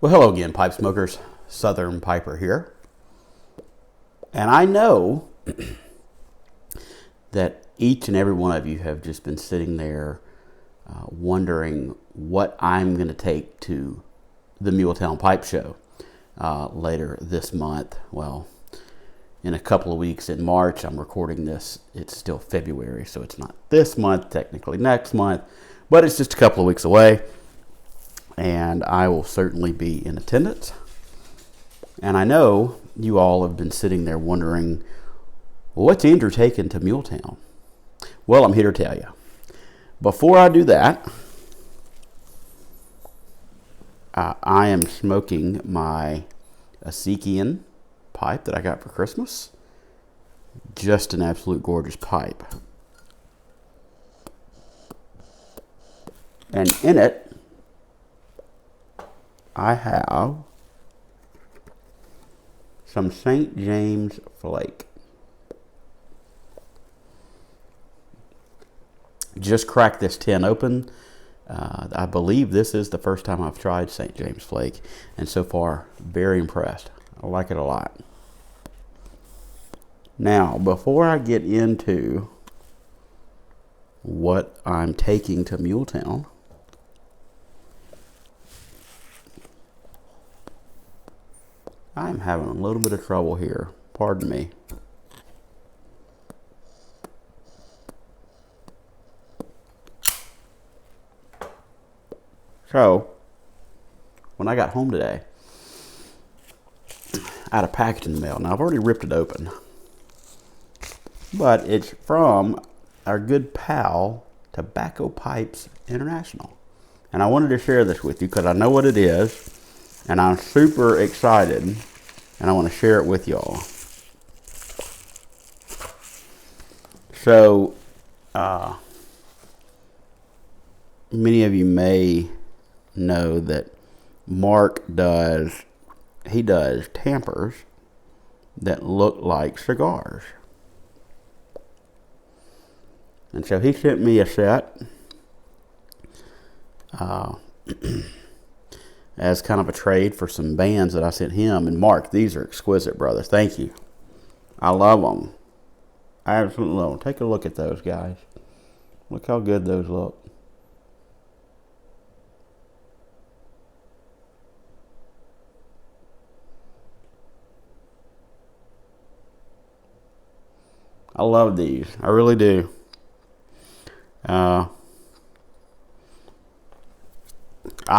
Well, hello again, pipe smokers. Southern Piper here. And I know that each and every one of you have just been sitting there wondering what I'm going to take to the Muletown Pipe Show later this month. Well, in a couple of weeks in March. I'm recording this. It's still February, so it's not this month, technically next month, but it's just a couple of weeks away. And I will certainly be in attendance. And I know you all have been sitting there wondering, what's Andrew taking to Muletown? Well, I'm here to tell you. Before I do that, I am smoking my Essikian pipe that I got for Christmas. Just an absolute gorgeous pipe. And in it, I have some St. James flake. Just cracked this tin open. I believe this is the first time I've tried St. James flake, and so far, very impressed. I like it a lot. Now, before I get into what I'm taking to Muletown, I'm having a little bit of trouble here. Pardon me. So, when I got home today, I had a package in the mail. Now, I've already ripped it open. But it's from our good pal, Tobacco Pipes International. And I wanted to share this with you because I know what it is. And I'm super excited, and I want to share it with y'all. So, many of you may know that Mark does tampers that look like cigars. And so he sent me a set. As kind of a trade for some bands that I sent him. And Mark, these are exquisite, brother. Thank you. I love them. I absolutely love them. Take a look at those, guys. Look how good those look. I love these. I really do. I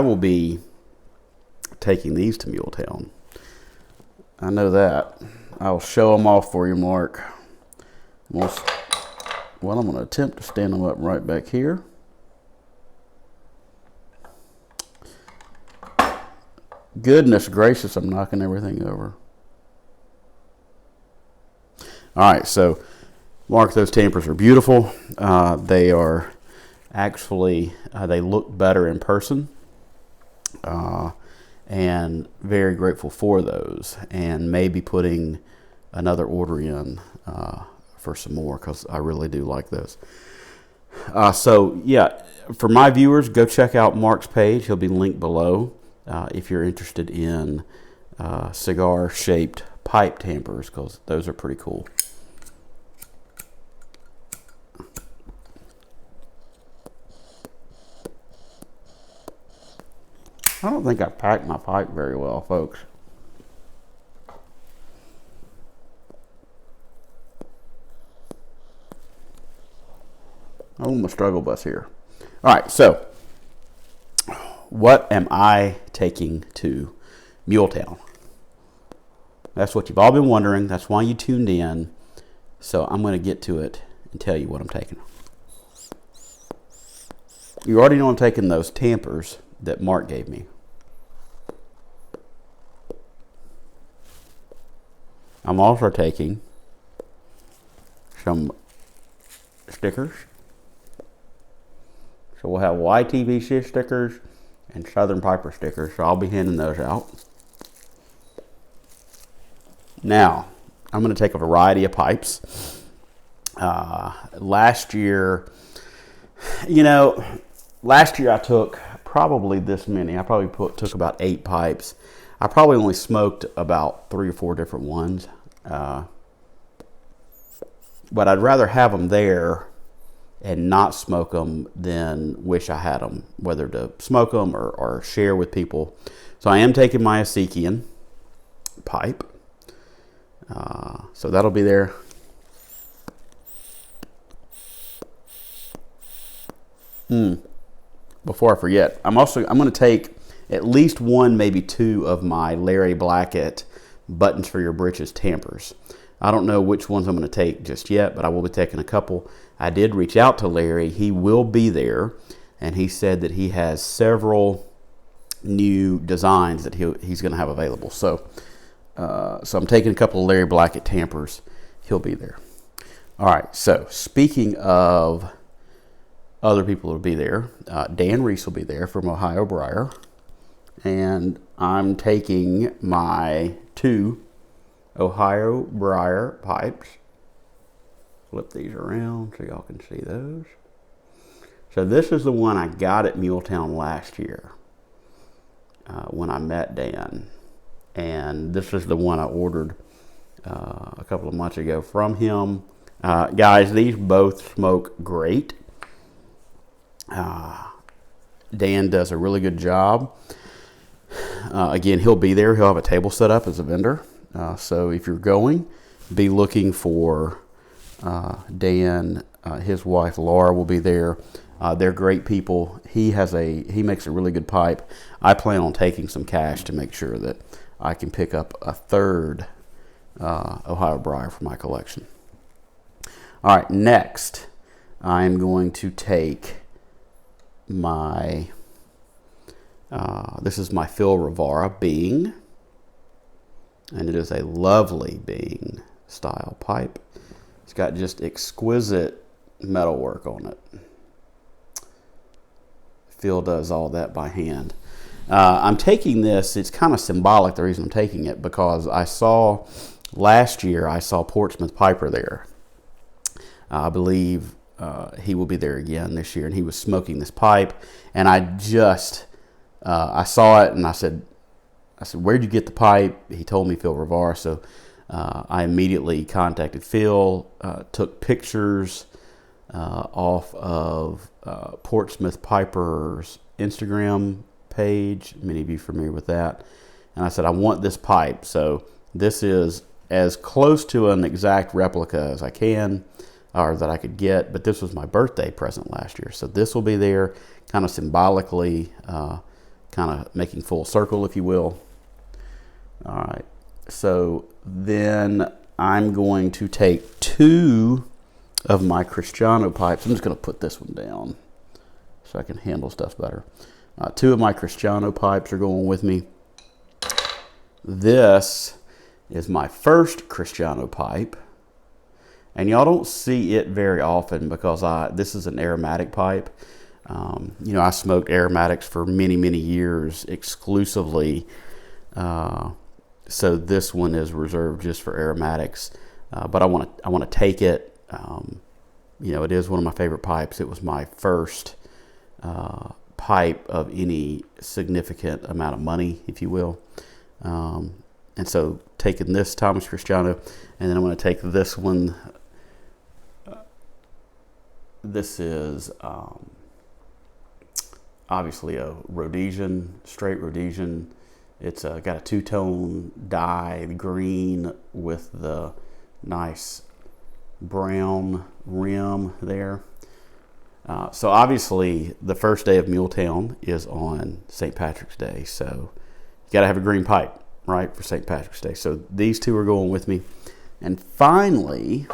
will be taking these to Muletown. I know that. I'll show them off for you, Mark. Well, I'm going to attempt to stand them up right back here. Goodness gracious, I'm knocking everything over. All right, so Mark, those tampers are beautiful. They are actually, they look better in person. And very grateful for those, and maybe putting another order in for some more because I really do like those. So yeah, for my viewers, go check out Mark's page. He'll be linked below if you're interested in cigar-shaped pipe tampers, because those are pretty cool. I don't think I packed my pipe very well, folks. I'm on my struggle bus here. All right, so what am I taking to Muletown? That's what you've all been wondering. That's why you tuned in. So I'm going to get to it and tell you what I'm taking. You already know I'm taking those tampers that Mark gave me. I'm also taking stickers. So we'll have YTVC stickers and Southern Piper stickers. So I'll be handing those out. Now, I'm going to take a variety of pipes. Last year I took probably this many. I probably took about 8 pipes. I probably only smoked about 3 or 4 different ones. But I'd rather have them there and not smoke them than wish I had them, whether to smoke them or share with people. So I am taking my Essikian pipe. So that'll be there. Before I forget, I'm going to take at least 1, maybe 2 of my Larry Blackett buttons for your britches tampers. I don't know which ones I'm going to take just yet, but I will be taking a couple. I did reach out to Larry. He will be there, and he said that he has several new designs that he's going to have available. So I'm taking a couple of Larry Blackett tampers. He'll be there. All right, so speaking of other people will be there, Dan Reese will be there from Ohio Briar, and I'm taking my 2 Ohio Briar pipes. Flip these around so y'all can see those. So this is the one I got at Muletown last year when I met Dan, and this is the one I ordered a couple of months ago from him. Guys, these both smoke great. Dan does a really good job. Again, he'll be there. He'll have a table set up as a vendor. So if you're going, be looking for Dan. His wife Laura will be there. They're great people. He makes a really good pipe. I plan on taking some cash to make sure that I can pick up a 3rd Ohio Briar for my collection. All right, next I'm going to take my this is my Phil Rivara Bing, and it is a lovely Bing style pipe. It's got just exquisite metal work on it. Phil does all that by hand. I'm taking this, it's kind of symbolic, the reason I'm taking it, because last year I saw Portsmouth Piper there. I believe he will be there again this year, and he was smoking this pipe, and I saw it, and I said, where'd you get the pipe? He told me Phil Rivara, so I immediately contacted Phil, took pictures off of Portsmouth Piper's Instagram page. Many of you are familiar with that. And I said, I want this pipe. So this is as close to an exact replica as I can, or that I could get, but this was my birthday present last year. So this will be there kind of symbolically, kind of making full circle, if you will. All right. So then I'm going to take 2 of my Cristiano pipes. I'm just going to put this one down so I can handle stuff better. 2 of my Cristiano pipes are going with me. This is my first Cristiano pipe, and y'all don't see it very often because this is an aromatic pipe. I smoked aromatics for many, many years exclusively. So this one is reserved just for aromatics. But I want to take it. It is one of my favorite pipes. It was my first pipe of any significant amount of money, if you will. And so taking this Thomas Cristiano, and then I'm going to take this one. This is obviously a Rhodesian, straight Rhodesian. It's got a 2-tone dye green with the nice brown rim there. So obviously the first day of Muletown is on St. Patrick's Day. So you got to have a green pipe, right, for St. Patrick's Day. So these 2 are going with me. And finally,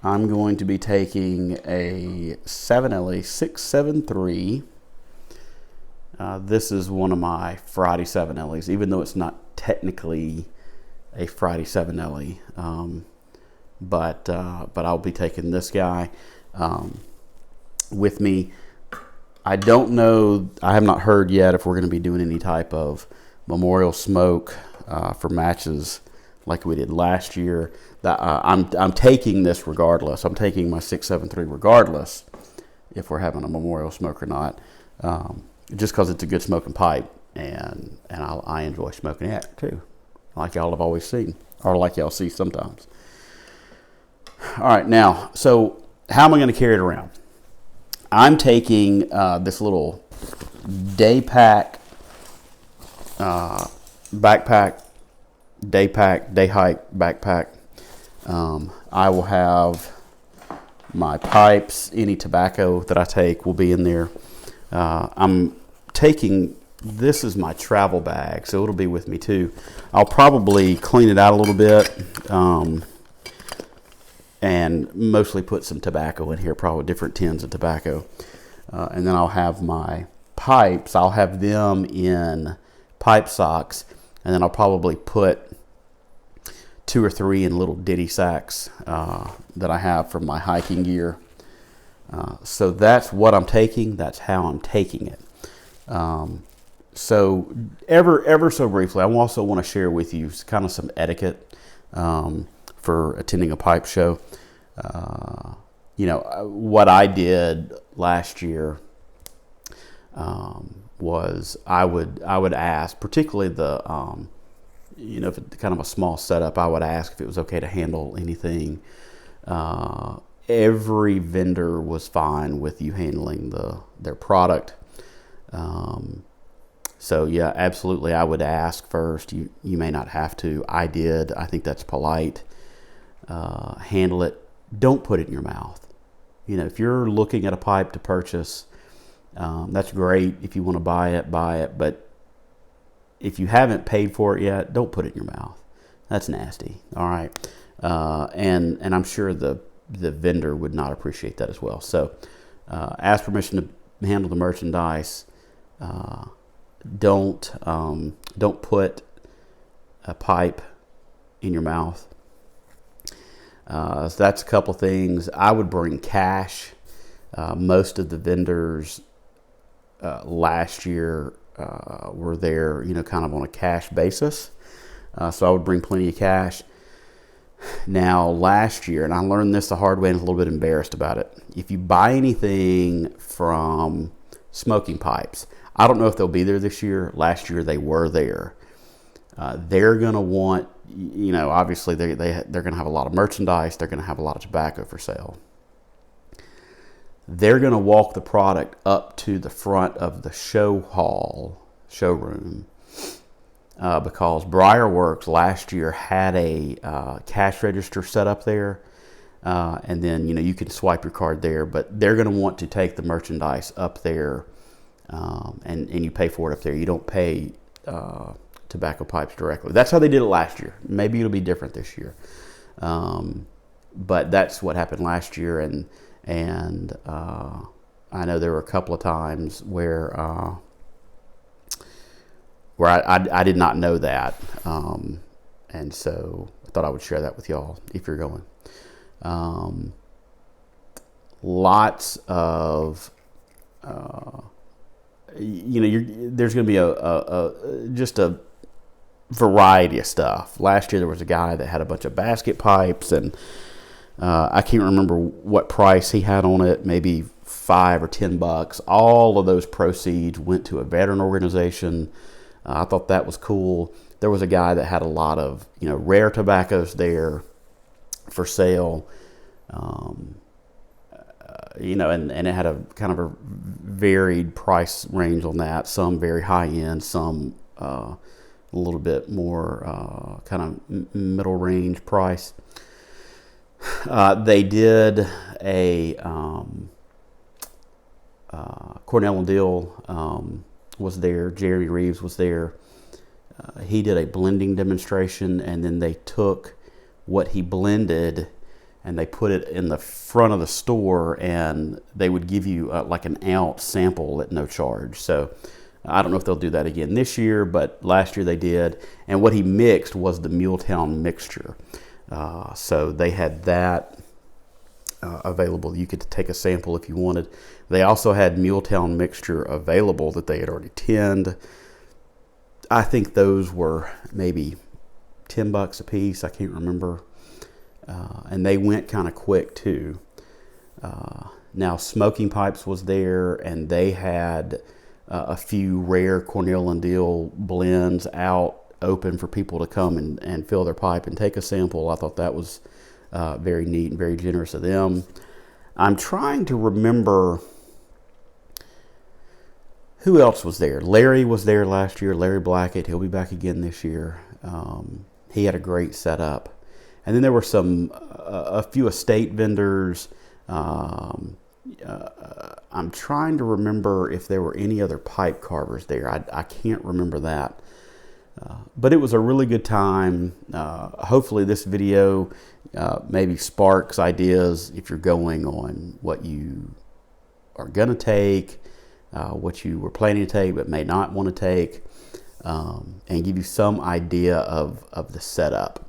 I'm going to be taking a 7LE 673. This is one of my Friday 7LEs, even though it's not technically a Friday 7LE. But I'll be taking this guy with me. I don't know, I have not heard yet if we're going to be doing any type of memorial smoke for matches like we did last year. I'm taking this regardless. I'm taking my 673 regardless. if we're having a memorial smoke or not, just because it's a good smoking pipe, and I enjoy smoking it too, like y'all have always seen, or like y'all see sometimes. All right, now, so how am I going to carry it around? I'm taking this little day pack, backpack, day hike backpack. I will have my pipes, any tobacco that I take will be in there. I'm taking, this is my travel bag, so it'll be with me too. I'll probably clean it out a little bit, and mostly put some tobacco in here, probably different tins of tobacco. And then I'll have my pipes, I'll have them in pipe socks, and then I'll probably put 2 or 3 in little ditty sacks that I have from my hiking gear. So that's what I'm taking. That's how I'm taking it. So ever so briefly, I also want to share with you kind of some etiquette for attending a pipe show. What I did last year was I would ask, particularly the if it's kind of a small setup, I would ask if it was okay to handle anything. Every vendor was fine with you handling their product. So yeah, absolutely, I would ask first. You may not have to. I did. I think that's polite. Handle it. Don't put it in your mouth. If you're looking at a pipe to purchase, that's great. If you want to buy it, buy it. But if you haven't paid for it yet, don't put it in your mouth. That's nasty. All right. And I'm sure the vendor would not appreciate that as well. So ask permission to handle the merchandise. Don't put a pipe in your mouth. So that's a couple things. I would bring cash. Most of the vendors last year were there, kind of on a cash basis. So I would bring plenty of cash. Now, last year, and I learned this the hard way and a little bit embarrassed about it. If you buy anything from smoking pipes, I don't know if they'll be there this year. Last year, they were there. They're going to want, obviously they're going to have a lot of merchandise. They're going to have a lot of tobacco for sale. They're going to walk the product up to the front of the showroom, because Briarworks last year had a cash register set up there, and then you can swipe your card there. But they're going to want to take the merchandise up there, and you pay for it up there. You don't pay tobacco pipes directly. That's how they did it last year. Maybe it'll be different this year, but that's what happened last year, and I know there were a couple of times where I did not know that, and so I thought I would share that with y'all if you're going. Lots of there's going to be just a variety of stuff. Last year there was a guy that had a bunch of basket pipes, and I can't remember what price he had on it, maybe $5 or $10. All of those proceeds went to a veteran organization. I thought that was cool. There was a guy that had a lot of rare tobaccos there for sale, and it had a kind of a varied price range on that. Some very high end, some a little bit more kind of middle range price. They did a Cornell and Dill was there. Jerry Reeves was there. He did a blending demonstration, and then they took what he blended and they put it in the front of the store, and they would give you like an ounce sample at no charge. So I don't know if they'll do that again this year, but last year they did. And what he mixed was the Muletown mixture. So they had that available. You could take a sample if you wanted. They also had Muletown mixture available that they had already tinned. I think those were maybe $10 a piece. I can't remember. And they went kind of quick too. Now, Smoking Pipes was there, and they had a few rare Cornell and Deal blends out open for people to come and fill their pipe and take a sample. I thought that was very neat and very generous of them. I'm trying to remember who else was there. Larry was there last year. Larry Blackett, he'll be back again this year. He had a great setup. And then there were a few estate vendors. I'm trying to remember if there were any other pipe carvers there. I can't remember that. But it was a really good time. Hopefully this video maybe sparks ideas if you're going on what you are going to take, what you were planning to take but may not want to take, and give you some idea of the setup.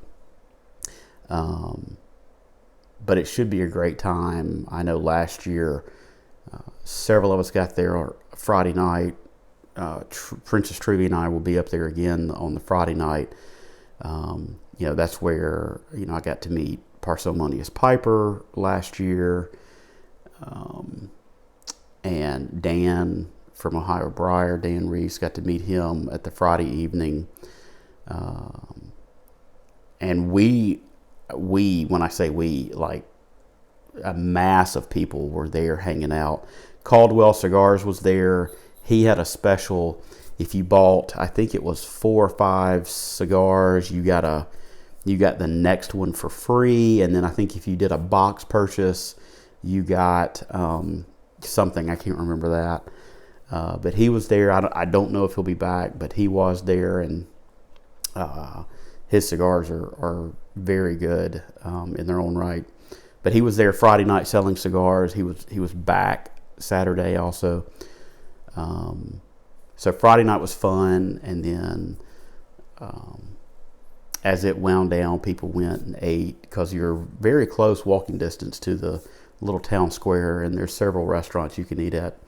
But it should be a great time. I know last year several of us got there on Friday night. Princess Truby and I will be up there again on the Friday night. That's where I got to meet Parsimonious Piper last year, and Dan from Ohio Briar, Dan Reese, got to meet him at the Friday evening. And we, when I say we, like a mass of people were there hanging out. Caldwell Cigars was there. He had a special. If you bought, I think it was 4 or 5 cigars, you got the next one for free. And then I think if you did a box purchase, you got something. I can't remember that. But he was there. I don't know if he'll be back, but he was there, and his cigars are very good in their own right. But he was there Friday night selling cigars. He was back Saturday also. So Friday night was fun, and then as it wound down, people went and ate, because you're very close walking distance to the little town square, and there's several restaurants you can eat at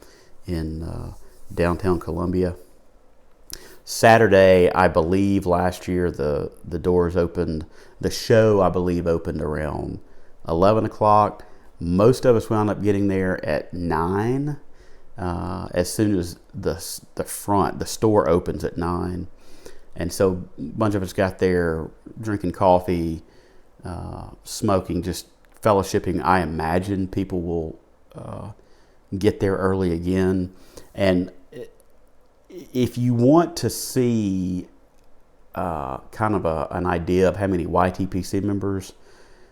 in downtown Columbia. Saturday, I believe last year the doors opened. The show, I believe, opened around 11 o'clock. Most of us wound up getting there at 9. As soon as the store opens at 9. And so a bunch of us got there drinking coffee, smoking, just fellowshipping. I imagine people will get there early again. And if you want to see kind of an idea of how many YTPC members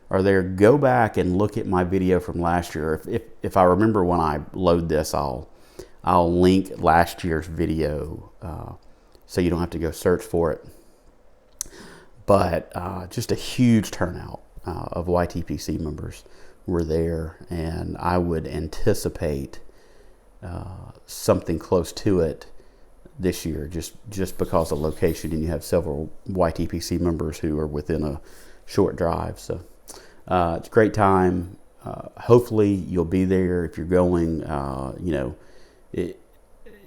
are there, go back and look at my video from last year. If I remember when I load this, I'll link last year's video so you don't have to go search for it. But just a huge turnout of YTPC members were there, and I would anticipate something close to it this year, just because of location, and you have several YTPC members who are within a short drive. So it's a great time. Hopefully you'll be there. If you're going,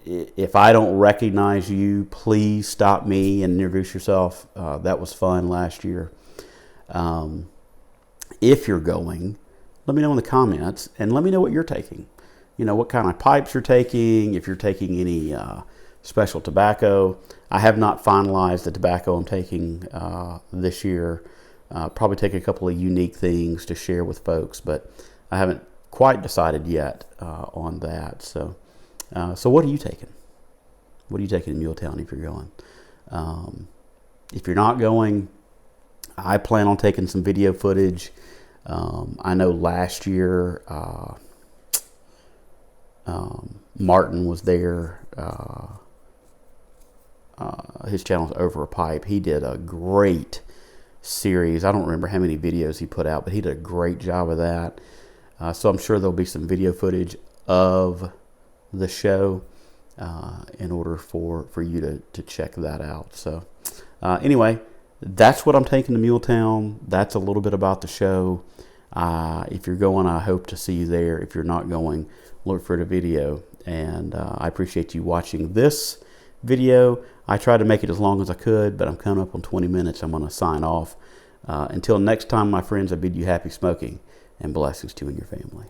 if I don't recognize you, please stop me and introduce yourself. That was fun last year. If you're going, let me know in the comments, and let me know what you're taking. What kind of pipes you're taking, if you're taking any special tobacco. I have not finalized the tobacco I'm taking this year. Probably take a couple of unique things to share with folks, but I haven't quite decided yet on that. So what are you taking? What are you taking in Muletown if you're going? If you're not going, I plan on taking some video footage. I know last year Martin was there. His channel's Over a Pipe. He did a great series. I don't remember how many videos he put out, but he did a great job of that. So I'm sure there'll be some video footage of the show in order for you to check that out. So anyway, that's what I'm taking to Muletown. That's a little bit about the show. If you're going, I hope to see you there. If you're not going, look for the video. And I appreciate you watching this video. I tried to make it as long as I could, but I'm coming up on 20 minutes. I'm going to sign off. Until next time, my friends, I bid you happy smoking and blessings to you and your family.